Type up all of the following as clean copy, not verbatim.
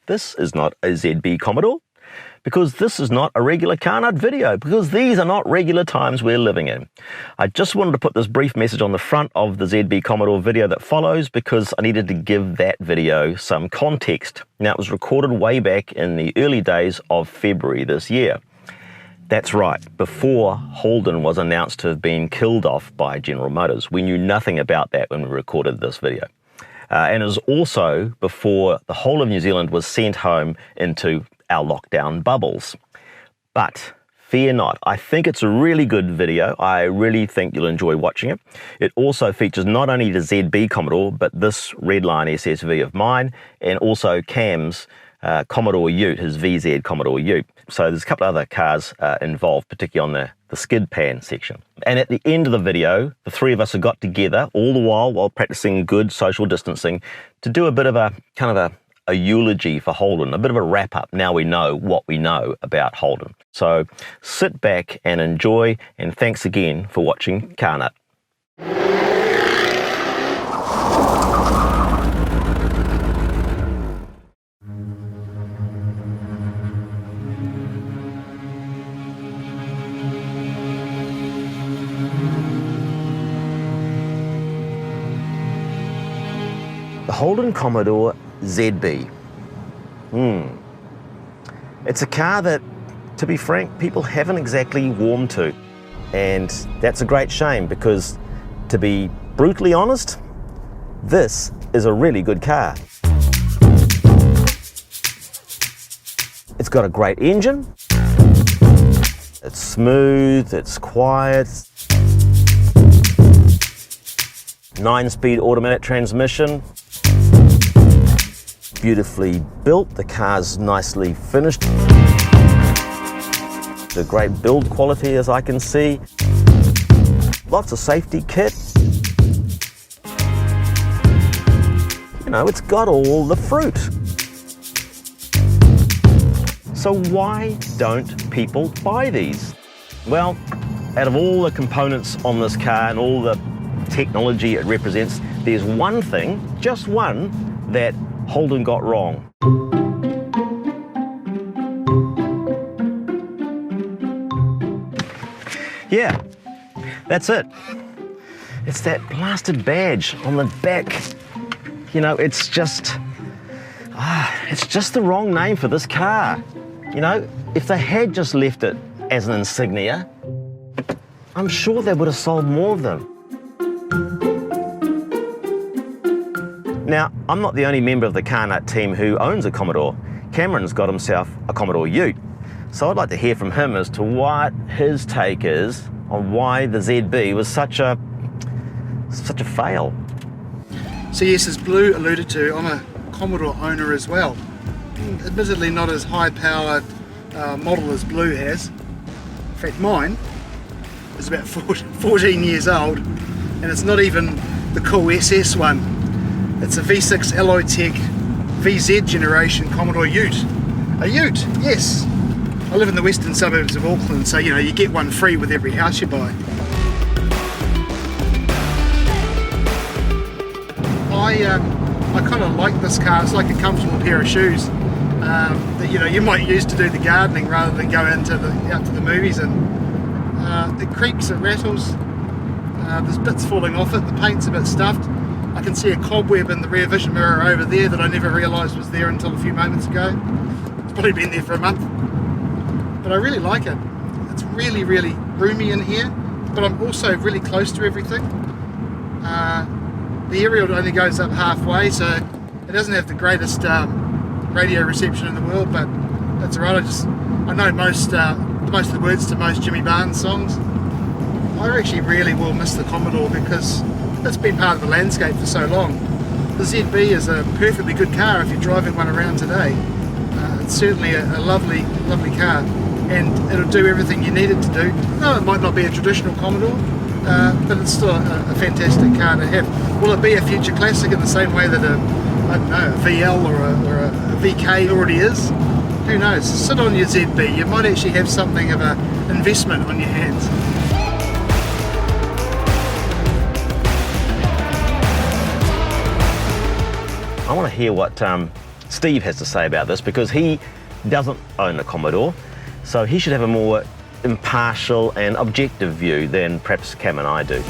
This is not a ZB Commodore, because this is not a regular CarNut video, because these are not regular times we're living in. I just wanted to put this brief message on the front of the ZB Commodore video that follows, because I needed to give that video some context. Now, it was recorded way back in the early days of February this year. That's right, before Holden was announced to have been killed off by General Motors. We knew nothing about that when we recorded this video. And it was also before the whole of New Zealand was sent home into our lockdown bubbles. But fear not, I think it's a really good video. I really think you'll enjoy watching it. It also features not only the ZB Commodore, but this Redline SSV of mine, and also Cam's Commodore Ute, his VZ Commodore Ute. So there's a couple of other cars involved, particularly on the skid pan section. And at the end of the video, the three of us have got together, all the while practicing good social distancing, to do a bit of a kind of a eulogy for Holden, a bit of a wrap up. Now we know what we know about Holden. So sit back and enjoy, and thanks again for watching CarNut. The Holden Commodore ZB. It's a car that, to be frank, people haven't exactly warmed to. And that's a great shame, because, to be brutally honest, this is a really good car. It's got a great engine. It's smooth, it's quiet. 9-speed automatic transmission. Beautifully built, the car's nicely finished. The great build quality, as I can see. Lots of safety kit. You know, it's got all the fruit. So why don't people buy these? Well, out of all the components on this car and all the technology it represents, there's one thing, just one, that Holden got wrong. Yeah, that's it. It's that blasted badge on the back. You know, it's just the wrong name for this car. You know, if they had just left it as an insignia, I'm sure they would have sold more of them. Now, I'm not the only member of the CarNut team who owns a Commodore. Cameron's got himself a Commodore Ute. So I'd like to hear from him as to what his take is on why the ZB was such a fail. So yes, as Blue alluded to, I'm a Commodore owner as well. Admittedly not as high-powered model as Blue has. In fact, mine is about 14 years old, and it's not even the cool SS one. It's a V6 Alloytech VZ generation Commodore Ute. A Ute, yes. I live in the western suburbs of Auckland, so you know, you get one free with every house you buy. I kind of like this car. It's like a comfortable pair of shoes that you know you might use to do the gardening rather than go out to the movies. And it creaks, it rattles. There's bits falling off it. The paint's a bit stuffed. I can see a cobweb in the rear vision mirror over there that I never realised was there until a few moments ago. It's probably been there for a month. But I really like it. It's really, really roomy in here, but I'm also really close to everything. The aerial only goes up halfway, so it doesn't have the greatest radio reception in the world, but that's alright. I know most of the words to most Jimmy Barnes songs. I actually really will miss the Commodore because it's been part of the landscape for so long. The ZB is a perfectly good car if you're driving one around today. It's certainly a lovely, lovely car, and it'll do everything you need it to do. No, it might not be a traditional Commodore, but it's still a fantastic car to have. Will it be a future classic in the same way that a VL or a VK already is? Who knows? Sit on your ZB, you might actually have something of an investment on your hands. I want to hear what some Steve has to say about this, because he doesn't own a Commodore, so he should have a more impartial and objective view than perhaps Cam and I do.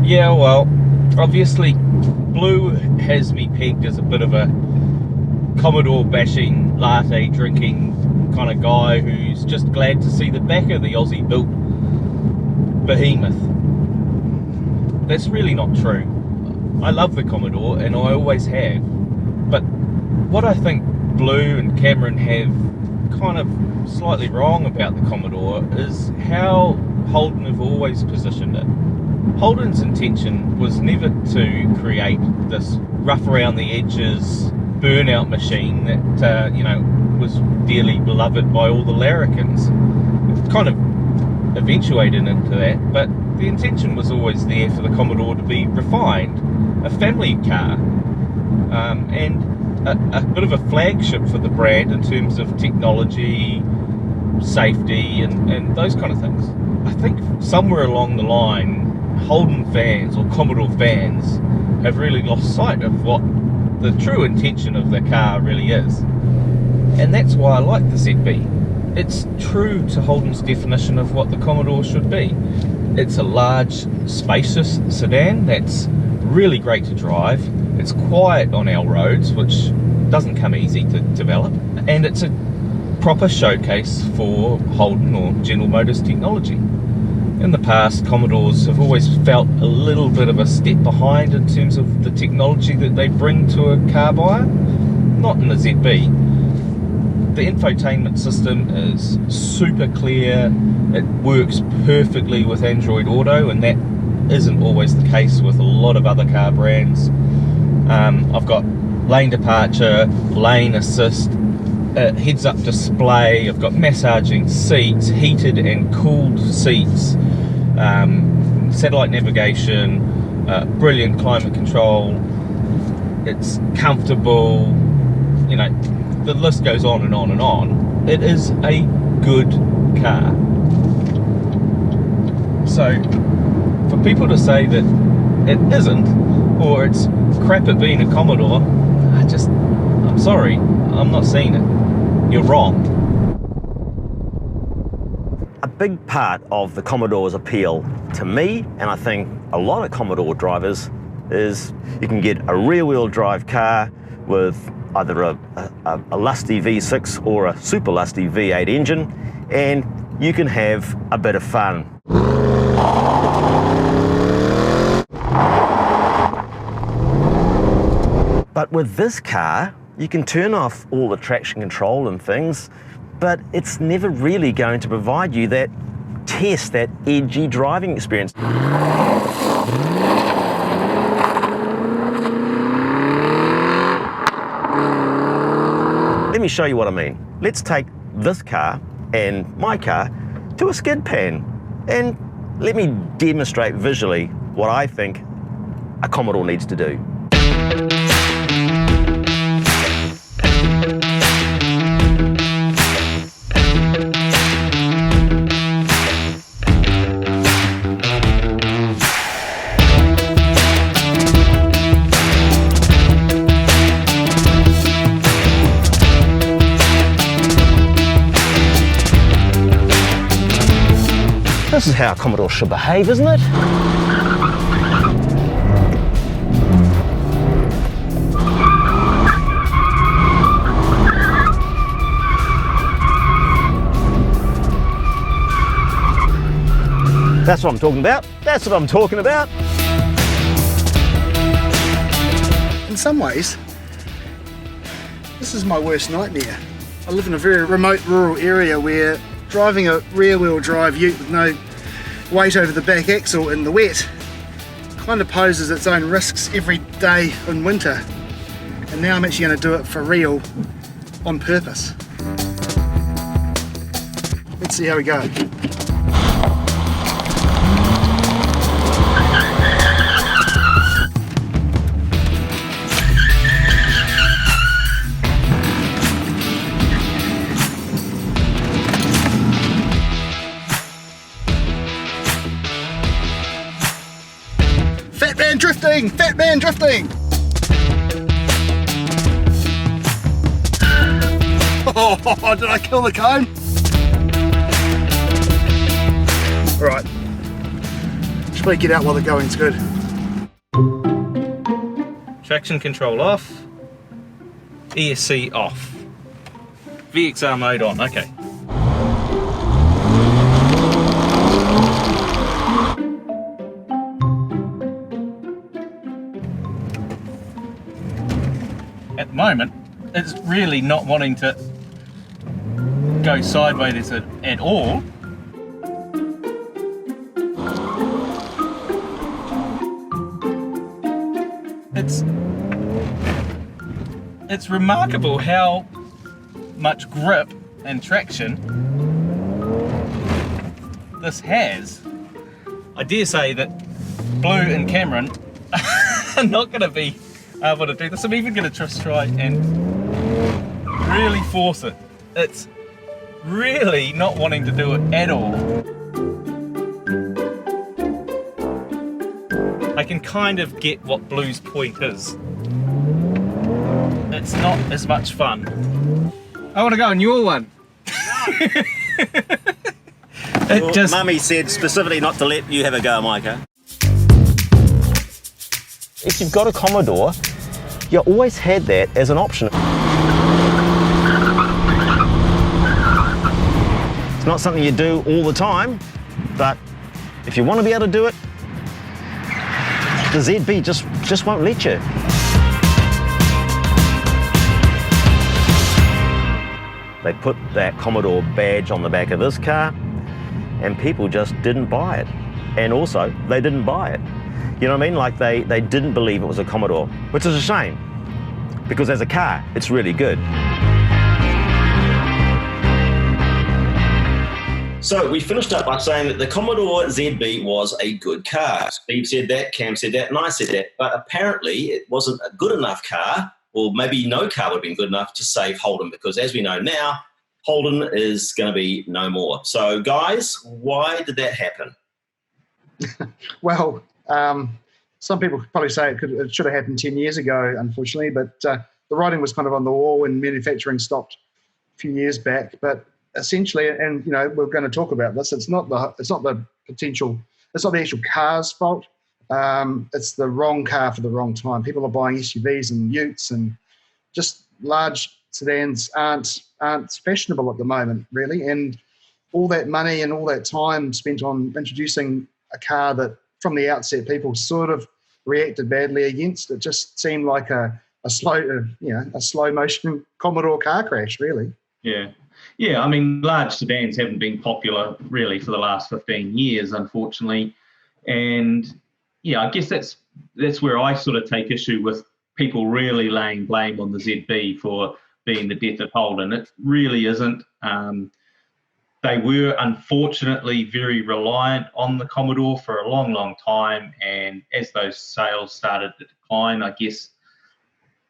Yeah, well, obviously Blue has me pegged as a bit of a Commodore bashing, latte drinking kind of guy who's just glad to see the back of the Aussie built behemoth. That's really not true. I love the Commodore and I always have, but what I think Blue and Cameron have kind of slightly wrong about the Commodore is how Holden have always positioned it. Holden's intention was never to create this rough around the edges burnout machine that was dearly beloved by all the larrikins. It kind of eventuated into that, but the intention was always there for the Commodore to be refined, a family car, and a bit of a flagship for the brand in terms of technology, safety, and those kind of things. I think somewhere along the line, Holden fans or Commodore fans have really lost sight of what the true intention of the car really is. And that's why I like the ZB. It's true to Holden's definition of what the Commodore should be. It's a large, spacious sedan that's really great to drive. It's quiet on our roads, which doesn't come easy to develop. And it's a proper showcase for Holden or General Motors technology. In the past, Commodores have always felt a little bit of a step behind in terms of the technology that they bring to a car buyer. Not in the ZB. The infotainment system is super clear. It works perfectly with Android Auto, and that isn't always the case with a lot of other car brands. I've got lane departure, lane assist, heads-up display. I've got massaging seats, heated and cooled seats, satellite navigation, brilliant climate control. It's comfortable. The list goes on and on and on. It is a good car. So for people to say that it isn't, or it's crap at being a Commodore, I'm sorry, I'm not seeing it. You're wrong. A big part of the Commodore's appeal to me, and I think a lot of Commodore drivers, is you can get a rear-wheel drive car with either a lusty V6 or a super lusty V8 engine, and you can have a bit of fun. But with this car, you can turn off all the traction control and things, but it's never really going to provide you that edgy driving experience. Let me show you what I mean. Let's take this car and my car to a skid pan, and let me demonstrate visually what I think a Commodore needs to do. This is how a Commodore should behave, isn't it? That's what I'm talking about. That's what I'm talking about. In some ways, this is my worst nightmare. I live in a very remote rural area where driving a rear-wheel drive ute with no weight over the back axle in the wet kind of poses its own risks every day in winter. And now I'm actually going to do it for real, on purpose. Let's see how we go. Drifting! drifting! Fat man drifting! Oh, did I kill the cone? Alright. Just better get out while the going's good. Traction control off. ESC off. VXR mode on, okay. At the moment, it's really not wanting to go sideways at all. It's remarkable how much grip and traction this has. I dare say that Blue and Cameron are not going to be able to do this. I'm even going to just try and really force it. It's really not wanting to do it at all. I can kind of get what Blue's point is. It's not as much fun. I want to go in your one. Well, Mummy said specifically not to let you have a go, Micah. If you've got a Commodore, you always had that as an option. It's not something you do all the time, but if you want to be able to do it, the ZB just won't let you. They put that Commodore badge on the back of this car and people just didn't buy it. And also, they didn't buy it. You know what I mean? Like they didn't believe it was a Commodore, which is a shame because as a car, it's really good. So we finished up by saying that the Commodore ZB was a good car. Steve said that, Cam said that, and I said that. But apparently it wasn't a good enough car, or maybe no car would have been good enough to save Holden, because as we know now, Holden is going to be no more. So guys, why did that happen? Well, some people probably say it should have happened 10 years ago, unfortunately, but the writing was kind of on the wall when manufacturing stopped a few years back. But essentially, and you know, we're going to talk about this, it's not the actual car's fault. It's the wrong car for the wrong time. People are buying SUVs and utes, and just large sedans aren't fashionable at the moment, really. And all that money and all that time spent on introducing a car that from the outset people sort of reacted badly against, it just seemed like a slow motion Commodore car crash, really. Yeah, I mean, large sedans haven't been popular really for the last 15 years, unfortunately. And yeah, I guess that's where I sort of take issue with people really laying blame on the ZB for being the death of Holden. It really isn't. They were unfortunately very reliant on the Commodore for a long, long time. And as those sales started to decline, I guess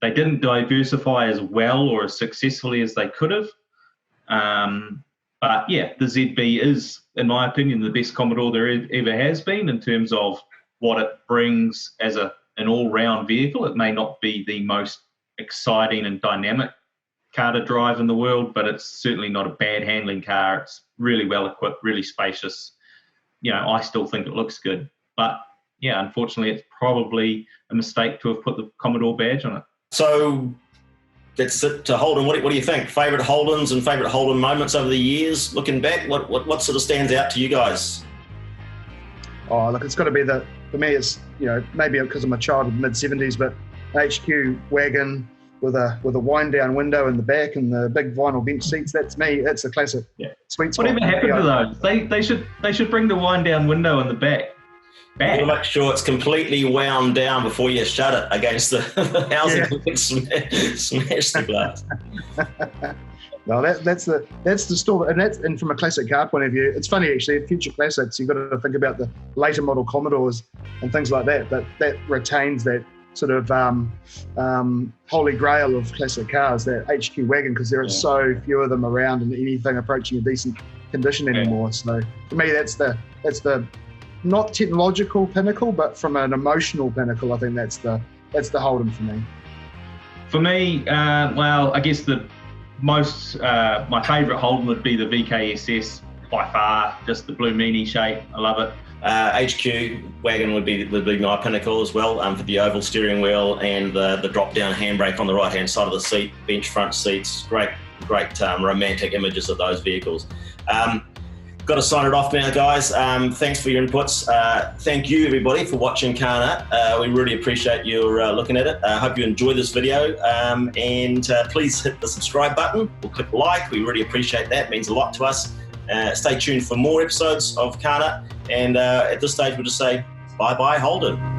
they didn't diversify as well or as successfully as they could have. But yeah, the ZB is, in my opinion, the best Commodore there ever has been in terms of what it brings as an all-round vehicle. It may not be the most exciting and dynamic car to drive in the world, but it's certainly not a bad handling car. It's really well equipped, really spacious. You know, I still think it looks good. But yeah, unfortunately, it's probably a mistake to have put the Commodore badge on it. So that's it to Holden. What do you think? Favourite Holdens and favourite Holden moments over the years? Looking back, what sort of stands out to you guys? Oh, look, it's got to be for me, it's, you know, maybe because I'm a child of the mid-70s, but HQ wagon with a wind-down window in the back and the big vinyl bench seats. That's me. That's a classic. Yeah. Sweet spot. Whatever happened to those? They should bring the wind-down window in the back. You make sure it's completely wound down before you shut it against the housing and smash the glass. No, that's the story, and from a classic car point of view, it's funny actually. Future classics, you've got to think about the later model Commodores and things like that. But that retains that sort of holy grail of classic cars, that HQ wagon, because there are so few of them around and anything approaching a decent condition anymore. So for me, that's the not technological pinnacle, but from an emotional pinnacle, I think that's the Holden for me. For me, well, I guess the most my favourite Holden would be the VKSS by far. Just the blue meanie shape, I love it. HQ wagon would be my pinnacle as well, for the oval steering wheel and the drop-down handbrake on the right-hand side of the seat, bench front seats, great romantic images of those vehicles. Got to sign it off now, guys. Thanks for your inputs. Thank you, everybody, for watching CarNut. We really appreciate your looking at it. I hope you enjoyed this video, and please hit the subscribe button or click like. We really appreciate that. It means a lot to us. Stay tuned for more episodes of CarNut, and at this stage we'll just say bye-bye Holden.